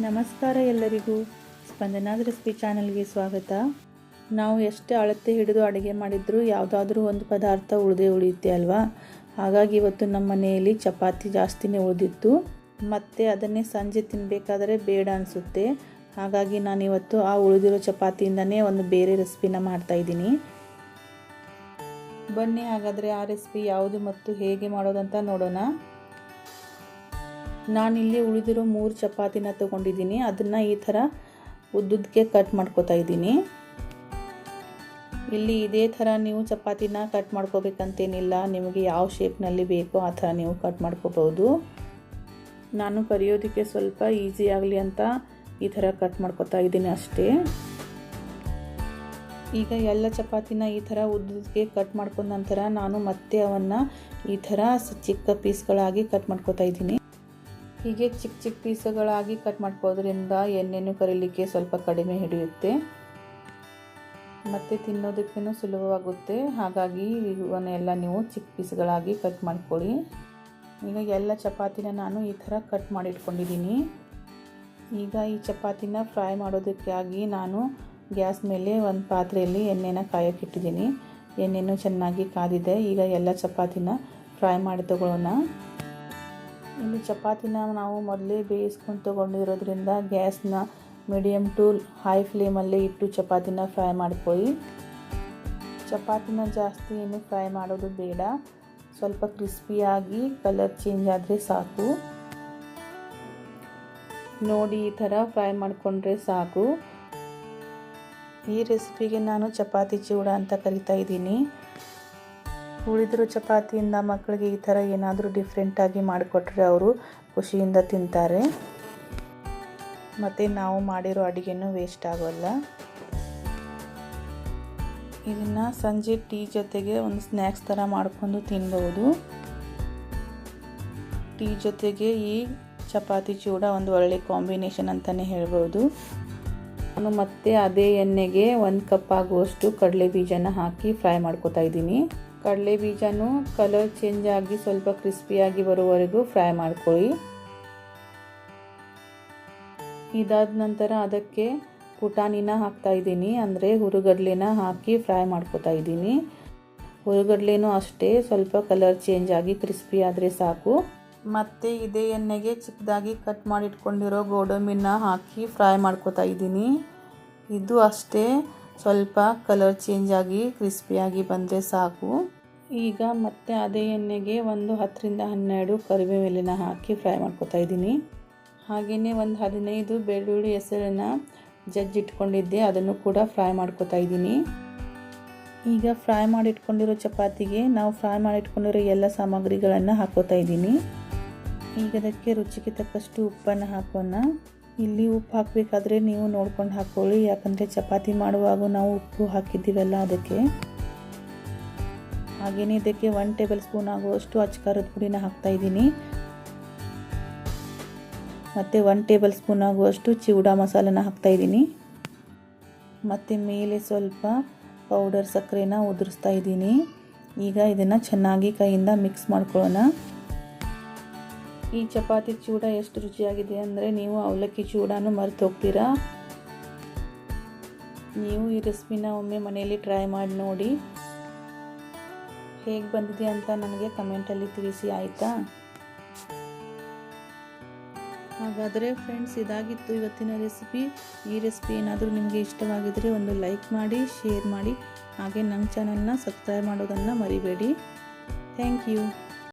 ನಮಸ್ಕಾರ ಎಲ್ಲರಿಗೂ, ಸ್ಪಂದನಾಸ್ ರೆಸಿಪಿ ಚಾನಲ್ಗೆ ಸ್ವಾಗತ. ನಾವು ಎಷ್ಟೇ ಅಳತೆ ಹಿಡಿದು ಅಡುಗೆ ಮಾಡಿದರೂ ಯಾವುದಾದ್ರೂ ಒಂದು ಪದಾರ್ಥ ಉಳಿಯುತ್ತೆ ಅಲ್ವಾ. ಹಾಗಾಗಿ ಇವತ್ತು ನಮ್ಮ ಮನೆಯಲ್ಲಿ ಚಪಾತಿ ಜಾಸ್ತಿನೇ ಉಳಿದಿತ್ತು. ಮತ್ತು ಅದನ್ನೇ ಸಂಜೆ ತಿನ್ನಬೇಕಾದ್ರೆ ಬೇಡ ಅನಿಸುತ್ತೆ. ಹಾಗಾಗಿ ನಾನಿವತ್ತು ಆ ಉಳಿದಿರೋ ಚಪಾತಿಯಿಂದನೇ ಒಂದು ಬೇರೆ ರೆಸಿಪಿನ ಮಾಡ್ತಾಯಿದ್ದೀನಿ. ಬನ್ನಿ ಹಾಗಾದರೆ ಆ ರೆಸಿಪಿ ಯಾವುದು ಮತ್ತು ಹೇಗೆ ಮಾಡೋದಂತ ನೋಡೋಣ. ನಾನಿಲ್ಲಿ ಉಳಿದಿರೋ 3 ಚಪಾತಿನ ತೊಗೊಂಡಿದ್ದೀನಿ. ಅದನ್ನು ಈ ಥರ ಉದ್ದುದಕ್ಕೆ ಕಟ್ ಮಾಡ್ಕೋತಾ ಇದ್ದೀನಿ. ಇಲ್ಲಿ ಇದೇ ಥರ ನೀವು ಚಪಾತಿನ ಕಟ್ ಮಾಡ್ಕೋಬೇಕಂತೇನಿಲ್ಲ. ನಿಮಗೆ ಯಾವ ಶೇಪ್ನಲ್ಲಿ ಬೇಕೋ ಆ ಥರ ನೀವು ಕಟ್ ಮಾಡ್ಕೋಬೋದು. ನಾನು ಕರಿಯೋದಕ್ಕೆ ಸ್ವಲ್ಪ ಈಸಿ ಆಗಲಿ ಅಂತ ಈ ಥರ ಕಟ್ ಮಾಡ್ಕೋತಾ ಇದ್ದೀನಿ ಅಷ್ಟೇ. ಈಗ ಎಲ್ಲ ಚಪಾತಿನ ಈ ಥರ ಉದ್ದುದಕ್ಕೆ ಕಟ್ ಮಾಡ್ಕೊಂಡ ನಂತರ ನಾನು ಮತ್ತೆ ಅವನ್ನು ಈ ಥರ ಚಿಕ್ಕ ಪೀಸ್ಗಳಾಗಿ ಕಟ್ ಮಾಡ್ಕೋತಾ ಇದ್ದೀನಿ. ಹೀಗೆ ಚಿಕ್ಕ ಚಿಕ್ಕ ಪೀಸ್ಗಳಾಗಿ ಕಟ್ ಮಾಡ್ಕೋದ್ರಿಂದ ಎಣ್ಣೆನೂ ಕರಿಲಿಕ್ಕೆ ಸ್ವಲ್ಪ ಕಡಿಮೆ ಹಿಡಿಯುತ್ತೆ ಮತ್ತು ತಿನ್ನೋದಕ್ಕೂ ಸುಲಭವಾಗುತ್ತೆ. ಹಾಗಾಗಿ ಇವನ್ನೆಲ್ಲ ನೀವು ಚಿಕ್ಕ ಪೀಸ್ಗಳಾಗಿ ಕಟ್ ಮಾಡ್ಕೊಳ್ಳಿ. ಈಗ ಎಲ್ಲ ಚಪಾತಿನ ನಾನು ಈ ಥರ ಕಟ್ ಮಾಡಿಟ್ಕೊಂಡಿದ್ದೀನಿ. ಈಗ ಈ ಚಪಾತಿನ ಫ್ರೈ ಮಾಡೋದಕ್ಕಾಗಿ ನಾನು ಗ್ಯಾಸ್ ಮೇಲೆ ಒಂದು ಪಾತ್ರೆಯಲ್ಲಿ ಎಣ್ಣೆನ ಕಾಯೋಕ್ಕಿಟ್ಟಿದ್ದೀನಿ. ಎಣ್ಣೆನೂ ಚೆನ್ನಾಗಿ ಕಾದಿದೆ. ಈಗ ಎಲ್ಲ ಚಪಾತಿನ ಫ್ರೈ ಮಾಡಿ ತಗೊಳ್ಳೋಣ. ಇಲ್ಲಿ ಚಪಾತಿನ ನಾವು ಮೊದಲೇ ಬೇಯಿಸ್ಕೊಂಡು ತೊಗೊಂಡಿರೋದ್ರಿಂದ ಗ್ಯಾಸ್ನ ಮೀಡಿಯಮ್ ಟು ಹೈ ಫ್ಲೇಮಲ್ಲೇ ಇಟ್ಟು ಚಪಾತಿನ ಫ್ರೈ ಮಾಡ್ಕೊಳ್ಳಿ. ಚಪಾತಿನ ಜಾಸ್ತಿ ಏನು ಫ್ರೈ ಮಾಡೋದು ಬೇಡ. ಸ್ವಲ್ಪ ಕ್ರಿಸ್ಪಿಯಾಗಿ ಕಲರ್ ಚೇಂಜ್ ಆದರೆ ಸಾಕು. ನೋಡಿ ಈ ಥರ ಫ್ರೈ ಮಾಡಿಕೊಂಡ್ರೆ ಸಾಕು. ಈ ರೆಸಿಪಿಗೆ ನಾನು ಚಪಾತಿ ಚೂಡ ಅಂತ ಕರಿತಾ ಇದ್ದೀನಿ. ಉಳಿದಿರೋ ಚಪಾತಿಯಿಂದ ಮಕ್ಕಳಿಗೆ ಈ ಥರ ಏನಾದರೂ ಡಿಫ್ರೆಂಟಾಗಿ ಮಾಡಿಕೊಟ್ರೆ ಅವರು ಖುಷಿಯಿಂದ ತಿಂತಾರೆ ಮತ್ತು ನಾವು ಮಾಡಿರೋ ಅಡುಗೆನೂ ವೇಸ್ಟ್ ಆಗೋಲ್ಲ. ಇದನ್ನು ಸಂಜೆ ಟೀ ಜೊತೆಗೆ ಒಂದು ಸ್ನ್ಯಾಕ್ಸ್ ಥರ ಮಾಡ್ಕೊಂಡು ತಿನ್ಬೋದು. ಟೀ ಜೊತೆಗೆ ಈ ಚಪಾತಿ ಚೂಡ ಒಂದು ಒಳ್ಳೆ ಕಾಂಬಿನೇಷನ್ ಅಂತಲೇ ಹೇಳ್ಬೋದು. ನಾನು ಮತ್ತೆ ಅದೇ ಎಣ್ಣೆಗೆ 1 ಕಪ್ ಆಗುವಷ್ಟು ಕಡಲೆ ಬೀಜನ ಹಾಕಿ ಫ್ರೈ ಮಾಡ್ಕೊತಾ ಇದ್ದೀನಿ. ಕಡಲೆ ಬೀಜನೂ ಕಲರ್ ಚೇಂಜ್ ಆಗಿ ಸ್ವಲ್ಪ ಕ್ರಿಸ್ಪಿಯಾಗಿ ಬರುವವರೆಗೂ ಫ್ರೈ ಮಾಡ್ಕೊಳ್ಳಿ. ಇದಾದ ನಂತರ ಅದಕ್ಕೆ ಪುಟಾಣಿನ ಹಾಕ್ತಾ ಇದ್ದೀನಿ, ಅಂದರೆ ಹುರುಗಡ್ಲೆನ ಹಾಕಿ ಫ್ರೈ ಮಾಡ್ಕೊತಾ ಇದ್ದೀನಿ. ಹುರುಗಡ್ಲೆನೂ ಅಷ್ಟೇ ಸ್ವಲ್ಪ ಕಲರ್ ಚೇಂಜ್ ಆಗಿ ಕ್ರಿಸ್ಪಿ ಆದರೆ ಸಾಕು. ಮತ್ತು ಇದೇ ಎಣ್ಣೆಗೆ ಚಿಕ್ಕದಾಗಿ ಕಟ್ ಮಾಡಿಟ್ಕೊಂಡಿರೋ ಗೋಡಂಬಿನ ಹಾಕಿ ಫ್ರೈ ಮಾಡ್ಕೊತಾ ಇದ್ದೀನಿ. ಇದು ಅಷ್ಟೇ ಸ್ವಲ್ಪ ಕಲರ್ ಚೇಂಜ್ ಆಗಿ ಕ್ರಿಸ್ಪಿಯಾಗಿ ಬಂದರೆ ಸಾಕು. ಈಗ ಮತ್ತೆ ಅದೇ ಎಣ್ಣೆಗೆ ಒಂದು 10-12 ಕರಿಬೇವು ಎಲೆನ ಹಾಕಿ ಫ್ರೈ ಮಾಡ್ಕೊತಾ ಇದ್ದೀನಿ. ಹಾಗೆಯೇ ಒಂದು 15 ಬೆಳ್ಳುಳ್ಳಿ ಹೆಸರನ್ನು ಜಜ್ಜಿಟ್ಕೊಂಡಿದ್ದೆ, ಅದನ್ನು ಕೂಡ ಫ್ರೈ ಮಾಡ್ಕೊತಾ ಇದ್ದೀನಿ. ಈಗ ಫ್ರೈ ಮಾಡಿಟ್ಕೊಂಡಿರೋ ಚಪಾತಿಗೆ ನಾವು ಫ್ರೈ ಮಾಡಿಟ್ಕೊಂಡಿರೋ ಎಲ್ಲ ಸಾಮಗ್ರಿಗಳನ್ನು ಹಾಕೋತಾ ಇದ್ದೀನಿ. ಈಗ ಅದಕ್ಕೆ ರುಚಿಗೆ ತಕ್ಕಷ್ಟು ಉಪ್ಪನ್ನು ಹಾಕೋಣ. ಇಲ್ಲಿ ಉಪ್ಪು ಹಾಕಬೇಕಾದ್ರೆ ನೀವು ನೋಡ್ಕೊಂಡು ಹಾಕ್ಕೊಳ್ಳಿ, ಯಾಕಂದರೆ ಚಪಾತಿ ಮಾಡುವಾಗ ನಾವು ಉಪ್ಪು ಹಾಕಿದ್ದೀವಲ್ಲ ಅದಕ್ಕೆ. ಹಾಗೆಯೇ ಇದಕ್ಕೆ 1 ಟೇಬಲ್ ಸ್ಪೂನ್ ಆಗುವಷ್ಟು ಅಚ್ಚಕಾರದ ಪುಡಿನ ಹಾಕ್ತಾಯಿದ್ದೀನಿ ಮತ್ತು 1 ಟೇಬಲ್ ಸ್ಪೂನ್ ಆಗುವಷ್ಟು ಚಿವಡ ಮಸಾಲನ ಹಾಕ್ತಾಯಿದ್ದೀನಿ ಮತ್ತು ಮೇಲೆ ಸ್ವಲ್ಪ ಪೌಡರ್ ಸಕ್ಕರೆನ ಉದುರಿಸ್ತಾ ಇದ್ದೀನಿ. ಈಗ ಇದನ್ನು ಚೆನ್ನಾಗಿ ಕೈಯಿಂದ ಮಿಕ್ಸ್ ಮಾಡ್ಕೊಳ್ಳೋಣ. ಈ ಚಪಾತಿ ಚೂಡ ಎಷ್ಟು ರುಚಿಯಾಗಿದೆ ಅಂದರೆ ನೀವು ಅವಲಕ್ಕಿ ಚೂಡನೂ ಮರೆತು ಹೋಗ್ತೀರಾ. ನೀವು ಈ ರೆಸಿಪಿನ ಒಮ್ಮೆ ಮನೆಯಲ್ಲಿ ಟ್ರೈ ಮಾಡಿ ನೋಡಿ. ಹೇಗೆ ಬಂದಿದೆ ಅಂತ ನನಗೆ ಕಮೆಂಟಲ್ಲಿ ತಿಳಿಸಿ, ಆಯಿತಾ? ಹಾಗಾದರೆ ಫ್ರೆಂಡ್ಸ್, ಇದಾಗಿತ್ತು ಇವತ್ತಿನ ರೆಸಿಪಿ. ಈ ರೆಸಿಪಿ ಏನಾದರೂ ನಿಮಗೆ ಇಷ್ಟವಾಗಿದ್ದರೆ ಒಂದು ಲೈಕ್ ಮಾಡಿ, ಶೇರ್ ಮಾಡಿ, ಹಾಗೆ ನಮ್ಮ ಚಾನಲ್ನ ಸಬ್ಸ್ಕ್ರೈಬ್ ಮಾಡೋದನ್ನು ಮರಿಬೇಡಿ. Thank you.